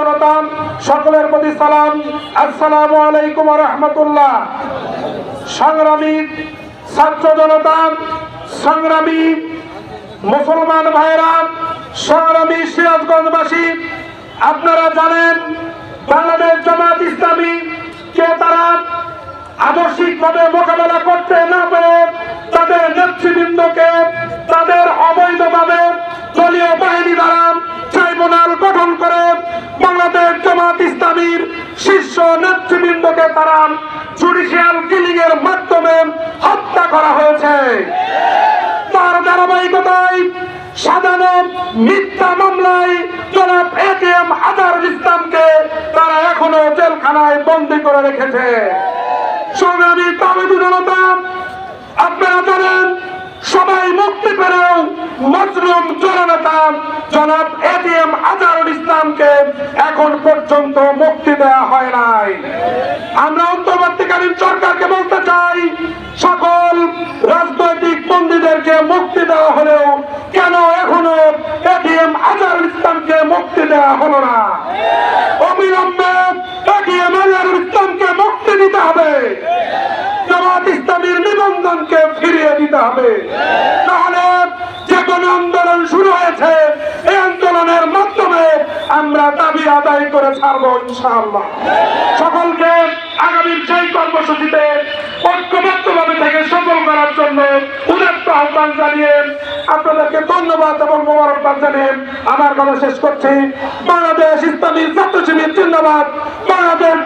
জনতা, সকলের প্রতি সালাম, আসসালামু আলাইকুম ওয়া রাহমাতুল্লাহ। সংগ্রামী ছাত্র জনতা, সংগ্রামী মুসলমান ভাইরা, সংগ্রামী সিরাজগঞ্জবাসী, আপনারা জানেন বাংলাদেশ জামাত ইসলামী কে তারা আদর্শিকভাবে মোকাবেলা করতে না পেরে তাদের নেতৃবৃন্দকে তাদের অবৈধভাবে দলীয় বাহিনী দ্বারা ট্রাইব্যুনাল গঠন করে বাংলাদেশ জামাত ইসলামীর শীর্ষ নেতৃবৃন্দকে তারা জুডিশিয়াল কিলিং এর মাধ্যমে হত্যা করা হয়েছে। তার ধারাবাহিকতায় সাজানো মিথ্যা মামলায় জনাব এটিএম আজহারুল ইসলামকে তারা এখনো জেলখানায় বন্দী করে রেখেছে। সংগ্রামী তাওহীদি জনতা, আপনারা জানেন সবাই মুক্তি পেলেও মজলুম জননেতা জনাব এটিএম আজহারুল ইসলামকে এখন পর্যন্ত মুক্তি দেওয়া হয় নাই। আমরা অন্তর্বর্তীকালীন সরকারকে বলতে চাই, সকল রাজনৈতিক বন্দীদেরকে মুক্তি দেওয়া হলেও কেন এখনো এটিএম আজহারুল ইসলামকে মুক্তি দেওয়া হলো না? অবিলম্বে এটিএম আজহারুল ইসলামকে মুক্তি দিতে হবে, জামাত ইসলামীর নিবন্ধনকে ফিরিয়ে দিতে হবে। তাহলে যে কোনো আন্দোলন শুরু হয়েছে, এই আন্দোলনের মাধ্যমে আমরা দাবি আদায় করে ছাড়বো ইনশাআল্লাহ। সকলকে আগামীর সেই কর্মসূচিতে ঐক্যবদ্ধভাবে থেকে সফল করার জন্য উদাত্ত আহ্বান জানিয়ে আপনাদেরকে ধন্যবাদ এবং মোবারকবাদ জানিয়ে আমার কথা শেষ করছি। বাংলাদেশ ইসলামী ছাত্র শিবির জিন্দাবাদ। বাংলাদেশ